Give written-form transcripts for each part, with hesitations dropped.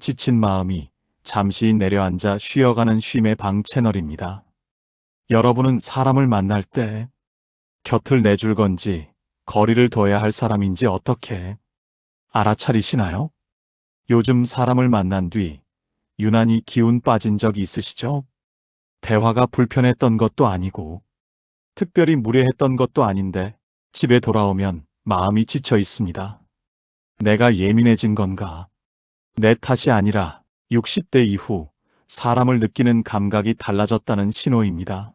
지친 마음이 잠시 내려앉아 쉬어가는 쉼의 방 채널입니다. 여러분은 사람을 만날 때 곁을 내줄 건지 거리를 둬야 할 사람인지 어떻게 알아차리시나요? 요즘 사람을 만난 뒤 유난히 기운 빠진 적 있으시죠? 대화가 불편했던 것도 아니고 특별히 무례했던 것도 아닌데 집에 돌아오면 마음이 지쳐 있습니다. 내가 예민해진 건가? 내 탓이 아니라 60대 이후 사람을 느끼는 감각이 달라졌다는 신호입니다.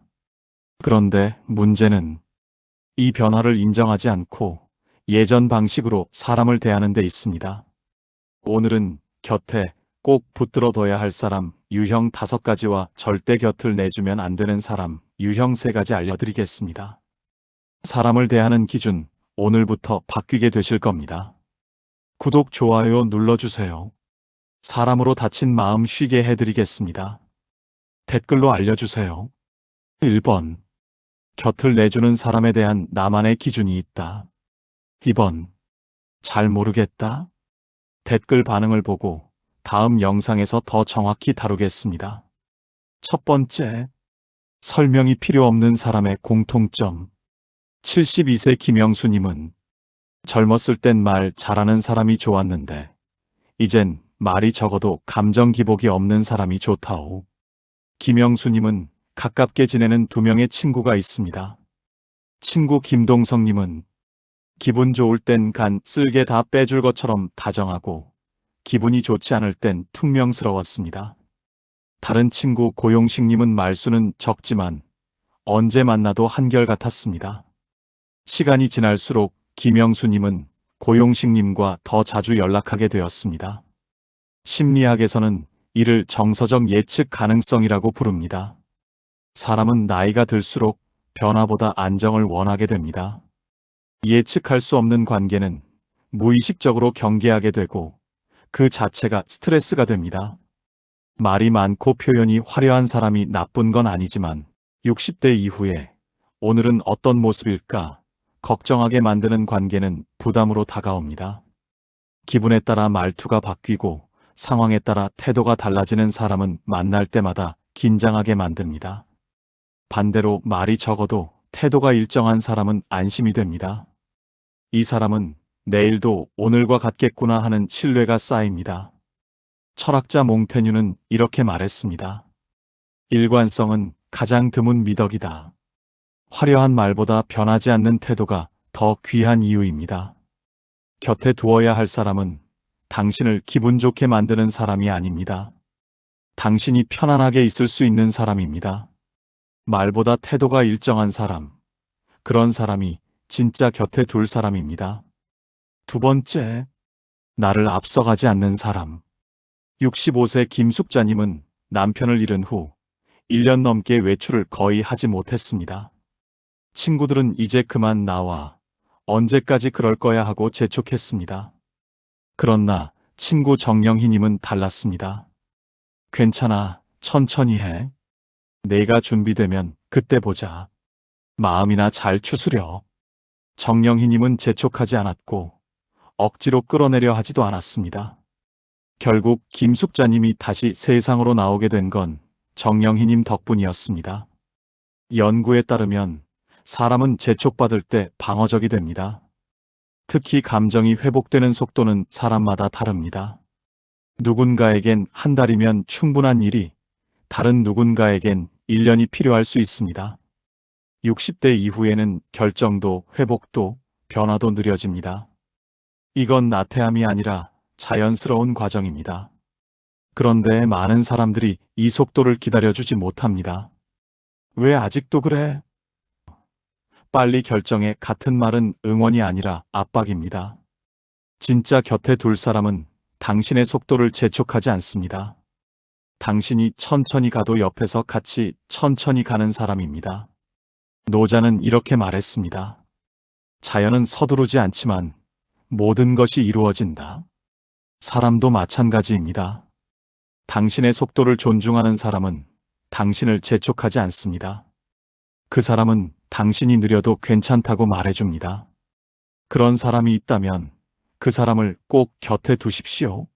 그런데 문제는 이 변화를 인정하지 않고 예전 방식으로 사람을 대하는 데 있습니다. 오늘은 곁에 꼭 붙들어둬야 할 사람 유형 5가지와 절대 곁을 내주면 안 되는 사람 유형 3가지 알려드리겠습니다. 사람을 대하는 기준, 오늘부터 바뀌게 되실 겁니다. 구독, 좋아요 눌러주세요. 사람으로 다친 마음 쉬게 해드리겠습니다. 댓글로 알려주세요. 1번. 곁을 내주는 사람에 대한 나만의 기준이 있다. 2번. 잘 모르겠다. 댓글 반응을 보고 다음 영상에서 더 정확히 다루겠습니다. 첫 번째. 설명이 필요 없는 사람의 공통점. 72세 김영수님은 젊었을 땐 말 잘하는 사람이 좋았는데 이젠 말이 적어도 감정 기복이 없는 사람이 좋다오. 김영수님은 가깝게 지내는 2명의 친구가 있습니다. 친구 김동성님은 기분 좋을 땐 간 쓸개 다 빼줄 것처럼 다정하고 기분이 좋지 않을 땐 퉁명스러웠습니다. 다른 친구 고용식님은 말수는 적지만 언제 만나도 한결같았습니다. 시간이 지날수록 김영수님은 고용식님과 더 자주 연락하게 되었습니다. 심리학에서는 이를 정서적 예측 가능성이라고 부릅니다. 사람은 나이가 들수록 변화보다 안정을 원하게 됩니다. 예측할 수 없는 관계는 무의식적으로 경계하게 되고 그 자체가 스트레스가 됩니다. 말이 많고 표현이 화려한 사람이 나쁜 건 아니지만 60대 이후에 오늘은 어떤 모습일까 걱정하게 만드는 관계는 부담으로 다가옵니다. 기분에 따라 말투가 바뀌고 상황에 따라 태도가 달라지는 사람은 만날 때마다 긴장하게 만듭니다. 반대로 말이 적어도 태도가 일정한 사람은 안심이 됩니다. 이 사람은 내일도 오늘과 같겠구나 하는 신뢰가 쌓입니다. 철학자 몽테뉴는 이렇게 말했습니다. 일관성은 가장 드문 미덕이다. 화려한 말보다 변하지 않는 태도가 더 귀한 이유입니다. 곁에 두어야 할 사람은 당신을 기분 좋게 만드는 사람이 아닙니다. 당신이 편안하게 있을 수 있는 사람입니다. 말보다 태도가 일정한 사람, 그런 사람이 진짜 곁에 둘 사람입니다. 2번째, 나를 앞서가지 않는 사람. 65세 김숙자님은 남편을 잃은 후 1년 넘게 외출을 거의 하지 못했습니다. 친구들은 이제 그만 나와, 언제까지 그럴 거야 하고 재촉했습니다. 그러나 친구 정영희님은 달랐습니다. 괜찮아, 천천히 해. 내가 준비되면 그때 보자. 마음이나 잘 추스려. 정영희님은 재촉하지 않았고 억지로 끌어내려 하지도 않았습니다. 결국 김숙자님이 다시 세상으로 나오게 된 건 정영희님 덕분이었습니다. 연구에 따르면 사람은 재촉받을 때 방어적이 됩니다. 특히 감정이 회복되는 속도는 사람마다 다릅니다. 누군가에겐 한 달이면 충분한 일이 다른 누군가에겐 1년이 필요할 수 있습니다. 60대 이후에는 결정도 회복도 변화도 느려집니다. 이건 나태함이 아니라 자연스러운 과정입니다. 그런데 많은 사람들이 이 속도를 기다려주지 못합니다. 왜 아직도 그래? 빨리 결정해 같은 말은 응원이 아니라 압박입니다. 진짜 곁에 둘 사람은 당신의 속도를 재촉하지 않습니다. 당신이 천천히 가도 옆에서 같이 천천히 가는 사람입니다. 노자는 이렇게 말했습니다. 자연은 서두르지 않지만 모든 것이 이루어진다. 사람도 마찬가지입니다. 당신의 속도를 존중하는 사람은 당신을 재촉하지 않습니다. 그 사람은 당신이 느려도 괜찮다고 말해줍니다. 그런 사람이 있다면 그 사람을 꼭 곁에 두십시오.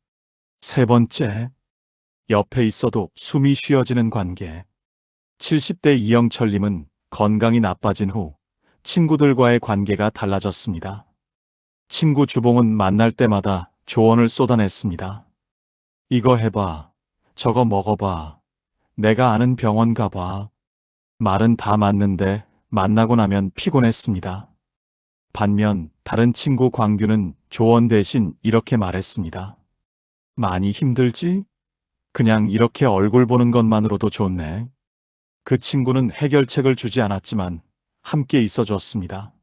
세 번째, 옆에 있어도 숨이 쉬어지는 관계. 70대 이영철님은 건강이 나빠진 후 친구들과의 관계가 달라졌습니다. 친구 주봉은 만날 때마다 조언을 쏟아냈습니다. 이거 해봐. 저거 먹어봐. 내가 아는 병원 가봐. 말은 다 맞는데 만나고 나면 피곤했습니다. 반면 다른 친구 광규는 조언 대신 이렇게 말했습니다. 많이 힘들지? 그냥 이렇게 얼굴 보는 것만으로도 좋네. 그 친구는 해결책을 주지 않았지만 함께 있어 줬습니다.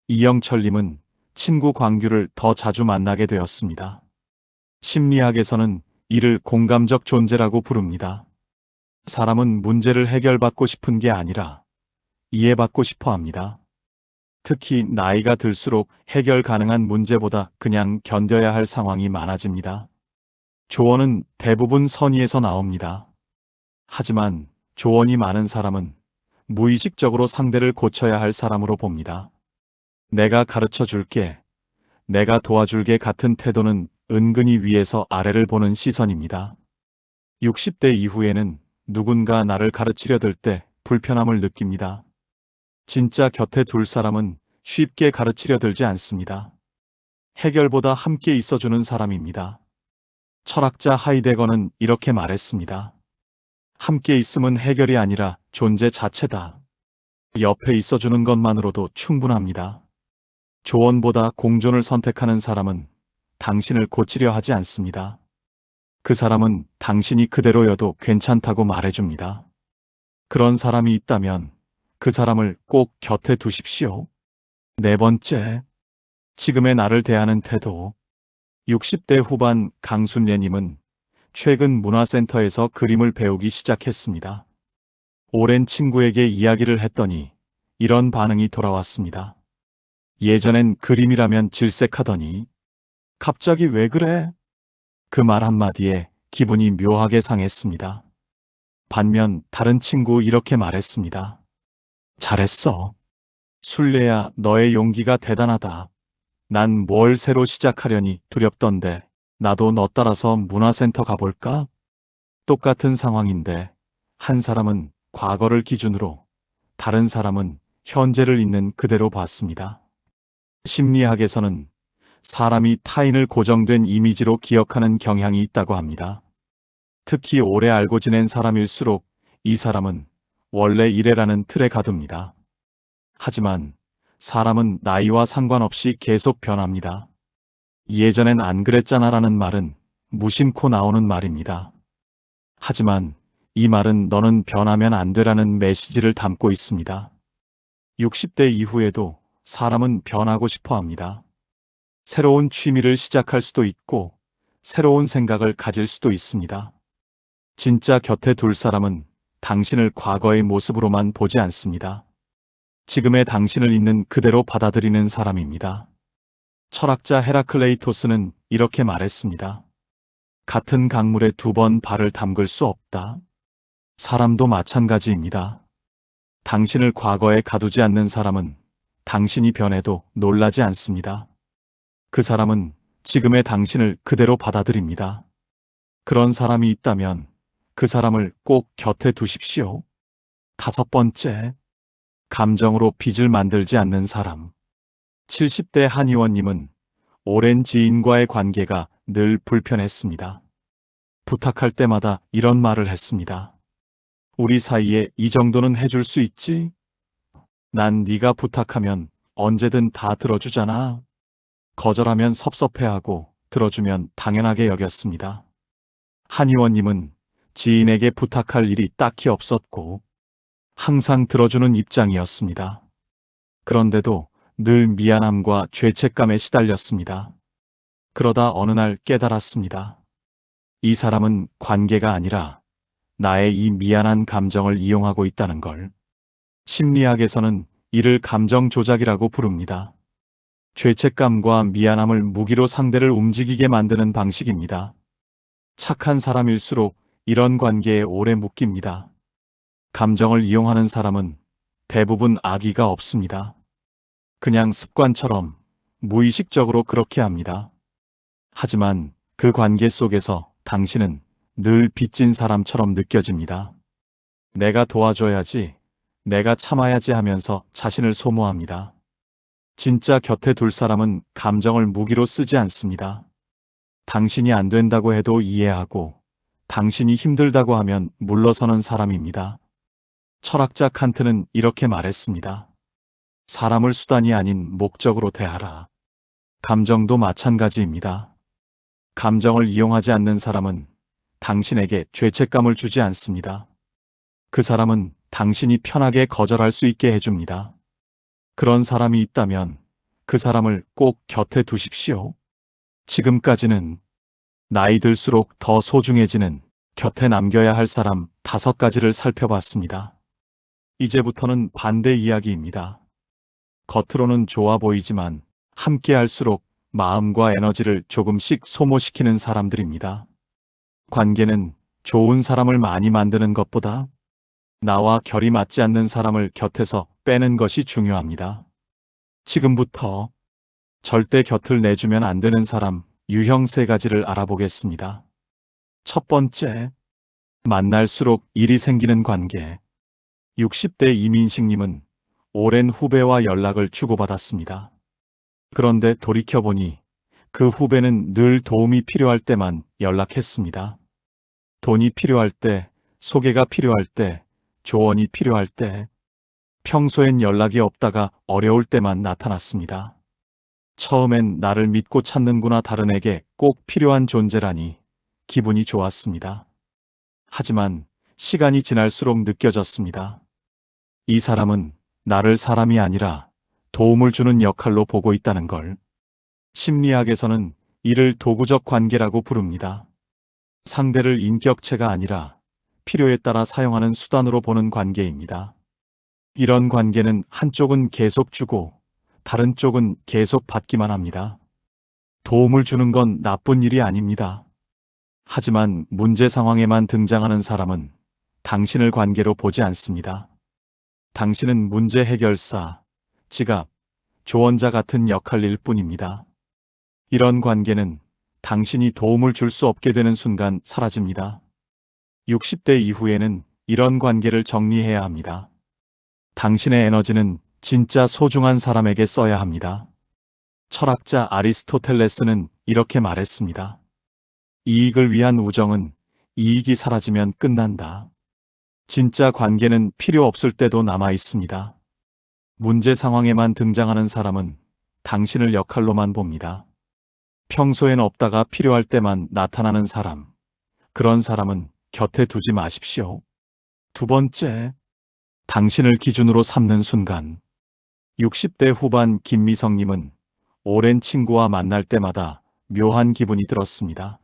이영철님은 친구 광규를 더 자주 만나게 되었습니다. 심리학에서는 이를 공감적 존재라고 부릅니다. 사람은 문제를 해결받고 싶은 게 아니라 이해받고 싶어 합니다. 특히 나이가 들수록 해결 가능한 문제보다 그냥 견뎌야 할 상황이 많아집니다. 조언은 대부분 선의에서 나옵니다. 하지만 조언이 많은 사람은 무의식적으로 상대를 고쳐야 할 사람으로 봅니다. 내가 가르쳐 줄게, 내가 도와줄게 같은 태도는 은근히 위에서 아래를 보는 시선입니다. 60대 이후에는 누군가 나를 가르치려 들 때 불편함을 느낍니다. 진짜 곁에 둘 사람은 쉽게 가르치려 들지 않습니다. 해결보다 함께 있어주는 사람입니다. 철학자 하이데거는 이렇게 말했습니다. 함께 있음은 해결이 아니라 존재 자체다. 옆에 있어주는 것만으로도 충분합니다. 조언보다 공존을 선택하는 사람은 당신을 고치려 하지 않습니다. 그 사람은 당신이 그대로여도 괜찮다고 말해줍니다. 그런 사람이 있다면 그 사람을 꼭 곁에 두십시오. 네 번째, 지금의 나를 대하는 태도. 60대 후반 강순례님은 최근 문화센터에서 그림을 배우기 시작했습니다. 오랜 친구에게 이야기를 했더니 이런 반응이 돌아왔습니다. 예전엔 그림이라면 질색하더니 갑자기 왜 그래? 그 말 한마디에 기분이 묘하게 상했습니다. 반면 다른 친구 이렇게 말했습니다. 잘했어. 순례야, 너의 용기가 대단하다. 난 뭘 새로 시작하려니 두렵던데 나도 너 따라서 문화센터 가볼까? 똑같은 상황인데 한 사람은 과거를 기준으로, 다른 사람은 현재를 있는 그대로 봤습니다. 심리학에서는 사람이 타인을 고정된 이미지로 기억하는 경향이 있다고 합니다. 특히 오래 알고 지낸 사람일수록 이 사람은 원래 이래라는 틀에 가둡니다. 하지만 사람은 나이와 상관없이 계속 변합니다. 예전엔 안 그랬잖아라는 말은 무심코 나오는 말입니다. 하지만 이 말은 너는 변하면 안 되라는 메시지를 담고 있습니다. 60대 이후에도 사람은 변하고 싶어 합니다. 새로운 취미를 시작할 수도 있고 새로운 생각을 가질 수도 있습니다. 진짜 곁에 둘 사람은 당신을 과거의 모습으로만 보지 않습니다. 지금의 당신을 있는 그대로 받아들이는 사람입니다. 철학자 헤라클레이토스는 이렇게 말했습니다. 같은 강물에 두 번 발을 담글 수 없다. 사람도 마찬가지입니다. 당신을 과거에 가두지 않는 사람은 당신이 변해도 놀라지 않습니다. 그 사람은 지금의 당신을 그대로 받아들입니다. 그런 사람이 있다면 그 사람을 꼭 곁에 두십시오. 다섯 번째, 감정으로 빚을 만들지 않는 사람. 70대 한의원님은 오랜 지인과의 관계가 늘 불편했습니다. 부탁할 때마다 이런 말을 했습니다. 우리 사이에 이 정도는 해줄 수 있지? 난 네가 부탁하면 언제든 다 들어주잖아. 거절하면 섭섭해하고 들어주면 당연하게 여겼습니다. 한의원님은 지인에게 부탁할 일이 딱히 없었고 항상 들어주는 입장이었습니다. 그런데도 늘 미안함과 죄책감에 시달렸습니다. 그러다 어느 날 깨달았습니다. 이 사람은 관계가 아니라 나의 이 미안한 감정을 이용하고 있다는 걸. 심리학에서는 이를 감정 조작이라고 부릅니다. 죄책감과 미안함을 무기로 상대를 움직이게 만드는 방식입니다. 착한 사람일수록 이런 관계에 오래 묶입니다. 감정을 이용하는 사람은 대부분 악의가 없습니다. 그냥 습관처럼 무의식적으로 그렇게 합니다. 하지만 그 관계 속에서 당신은 늘 빚진 사람처럼 느껴집니다. 내가 도와줘야지, 내가 참아야지 하면서 자신을 소모합니다. 진짜 곁에 둘 사람은 감정을 무기로 쓰지 않습니다. 당신이 안 된다고 해도 이해하고, 당신이 힘들다고 하면 물러서는 사람입니다. 철학자 칸트는 이렇게 말했습니다. 사람을 수단이 아닌 목적으로 대하라. 감정도 마찬가지입니다. 감정을 이용하지 않는 사람은 당신에게 죄책감을 주지 않습니다. 그 사람은 당신이 편하게 거절할 수 있게 해줍니다. 그런 사람이 있다면 그 사람을 꼭 곁에 두십시오. 지금까지는 나이 들수록 더 소중해지는 곁에 남겨야 할 사람 5가지를 살펴봤습니다. 이제부터는 반대 이야기입니다. 겉으로는 좋아 보이지만 함께 할수록 마음과 에너지를 조금씩 소모시키는 사람들입니다. 관계는 좋은 사람을 많이 만드는 것보다 나와 결이 맞지 않는 사람을 곁에서 빼는 것이 중요합니다. 지금부터 절대 곁을 내주면 안 되는 사람 유형 3가지를 알아보겠습니다. 첫 번째, 만날수록 일이 생기는 관계. 60대 이민식님은 오랜 후배와 연락을 주고받았습니다. 그런데 돌이켜보니 그 후배는 늘 도움이 필요할 때만 연락했습니다. 돈이 필요할 때, 소개가 필요할 때, 조언이 필요할 때, 평소엔 연락이 없다가 어려울 때만 나타났습니다. 처음엔 나를 믿고 찾는구나, 다른에게 꼭 필요한 존재라니 기분이 좋았습니다. 하지만 시간이 지날수록 느껴졌습니다. 이 사람은 나를 사람이 아니라 도움을 주는 역할로 보고 있다는 걸. 심리학에서는 이를 도구적 관계라고 부릅니다. 상대를 인격체가 아니라 필요에 따라 사용하는 수단으로 보는 관계입니다. 이런 관계는 한쪽은 계속 주고 다른 쪽은 계속 받기만 합니다. 도움을 주는 건 나쁜 일이 아닙니다. 하지만 문제 상황에만 등장하는 사람은 당신을 관계로 보지 않습니다. 당신은 문제 해결사, 지갑, 조언자 같은 역할일 뿐입니다. 이런 관계는 당신이 도움을 줄 수 없게 되는 순간 사라집니다. 60대 이후에는 이런 관계를 정리해야 합니다. 당신의 에너지는 진짜 소중한 사람에게 써야 합니다. 철학자 아리스토텔레스는 이렇게 말했습니다. 이익을 위한 우정은 이익이 사라지면 끝난다. 진짜 관계는 필요 없을 때도 남아 있습니다. 문제 상황에만 등장하는 사람은 당신을 역할로만 봅니다. 평소엔 없다가 필요할 때만 나타나는 사람, 그런 사람은 곁에 두지 마십시오. 두 번째, 당신을 기준으로 삼는 순간. 60대 후반 김미성님은 오랜 친구와 만날 때마다 묘한 기분이 들었습니다.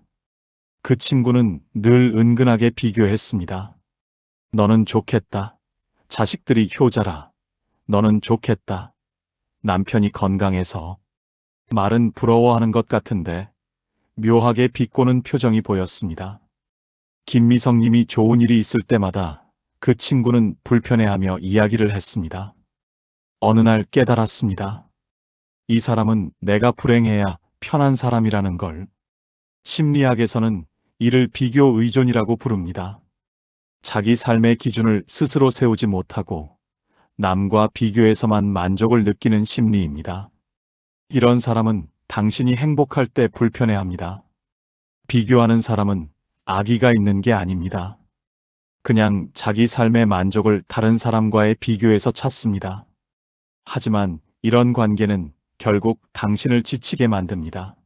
그 친구는 늘 은근하게 비교했습니다. 너는 좋겠다. 자식들이 효자라. 너는 좋겠다. 남편이 건강해서. 말은 부러워하는 것 같은데 묘하게 비꼬는 표정이 보였습니다. 김미성님이 좋은 일이 있을 때마다 그 친구는 불편해하며 이야기를 했습니다. 어느 날 깨달았습니다. 이 사람은 내가 불행해야 편한 사람이라는 걸. 심리학에서는 이를 비교 의존이라고 부릅니다. 자기 삶의 기준을 스스로 세우지 못하고 남과 비교해서만 만족을 느끼는 심리입니다. 이런 사람은 당신이 행복할 때 불편해합니다. 비교하는 사람은 악의가 있는 게 아닙니다. 그냥 자기 삶의 만족을 다른 사람과의 비교에서 찾습니다. 하지만 이런 관계는 결국 당신을 지치게 만듭니다.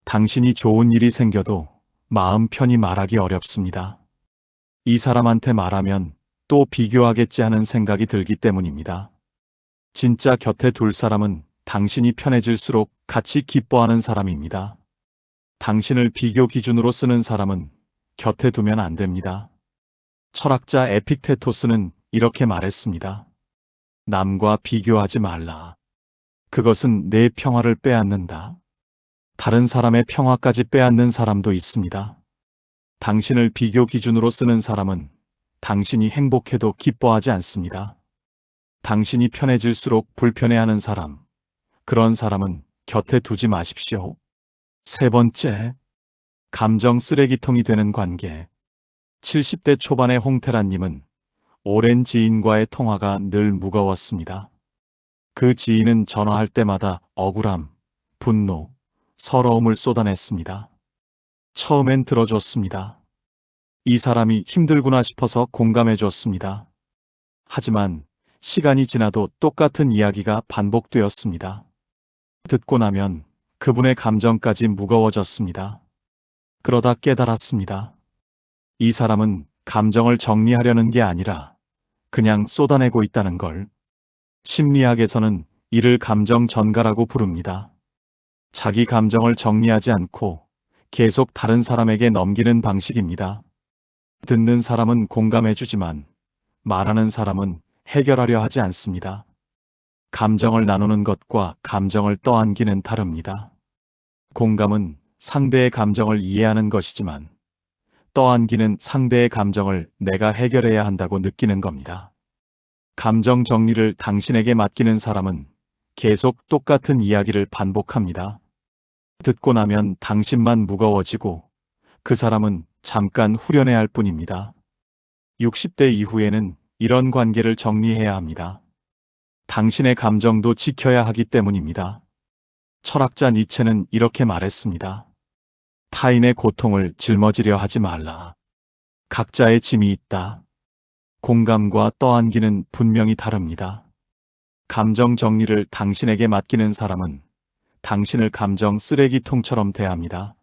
당신이 좋은 일이 생겨도 마음 편히 말하기 어렵습니다. 이 사람한테 말하면 또 비교하겠지 하는 생각이 들기 때문입니다. 진짜 곁에 둘 사람은 당신이 편해질수록 같이 기뻐하는 사람입니다. 당신을 비교 기준으로 쓰는 사람은 곁에 두면 안 됩니다. 철학자 에픽테토스는 이렇게 말했습니다. 남과 비교하지 말라. 그것은 내 평화를 빼앗는다. 다른 사람의 평화까지 빼앗는 사람도 있습니다. 당신을 비교 기준으로 쓰는 사람은 당신이 행복해도 기뻐하지 않습니다. 당신이 편해질수록 불편해하는 사람, 그런 사람은 곁에 두지 마십시오. 세 번째, 감정 쓰레기통이 되는 관계. 70대 초반의 홍태란님은 오랜 지인과의 통화가 늘 무거웠습니다. 그 지인은 전화할 때마다 억울함, 분노, 서러움을 쏟아냈습니다. 처음엔 들어줬습니다. 이 사람이 힘들구나 싶어서 공감해줬습니다. 하지만 시간이 지나도 똑같은 이야기가 반복되었습니다. 듣고 나면 그분의 감정까지 무거워졌습니다. 그러다 깨달았습니다. 이 사람은 감정을 정리하려는 게 아니라 그냥 쏟아내고 있다는 걸. 심리학에서는 이를 감정 전가라고 부릅니다. 자기 감정을 정리하지 않고 계속 다른 사람에게 넘기는 방식입니다. 듣는 사람은 공감해주지만 말하는 사람은 해결하려 하지 않습니다. 감정을 나누는 것과 감정을 떠안기는 다릅니다. 공감은 상대의 감정을 이해하는 것이지만 떠안기는 상대의 감정을 내가 해결해야 한다고 느끼는 겁니다. 감정 정리를 당신에게 맡기는 사람은 계속 똑같은 이야기를 반복합니다. 듣고 나면 당신만 무거워지고 그 사람은 잠깐 후련해 할 뿐입니다. 60대 이후에는 이런 관계를 정리해야 합니다. 당신의 감정도 지켜야 하기 때문입니다. 철학자 니체는 이렇게 말했습니다. 타인의 고통을 짊어지려 하지 말라. 각자의 짐이 있다. 공감과 떠안기는 분명히 다릅니다. 감정 정리를 당신에게 맡기는 사람은 당신을 감정 쓰레기통처럼 대합니다.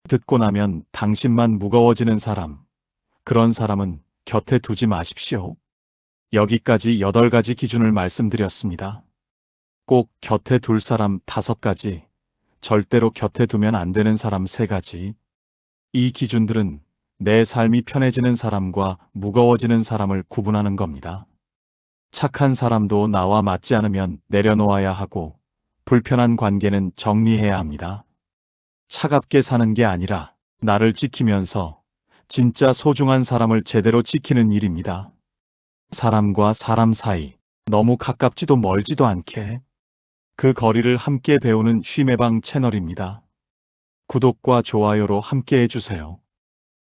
듣고 나면 당신만 무거워지는 사람, 그런 사람은 곁에 두지 마십시오. 여기까지 8가지 기준을 말씀드렸습니다. 꼭 곁에 둘 사람 5가지, 절대로 곁에 두면 안 되는 사람 3가지. 이 기준들은 내 삶이 편해지는 사람과 무거워지는 사람을 구분하는 겁니다. 착한 사람도 나와 맞지 않으면 내려놓아야 하고 불편한 관계는 정리해야 합니다. 차갑게 사는 게 아니라 나를 지키면서 진짜 소중한 사람을 제대로 지키는 일입니다. 사람과 사람 사이, 너무 가깝지도 멀지도 않게 그 거리를 함께 배우는 쉼의 방 채널입니다. 구독과 좋아요로 함께 해주세요.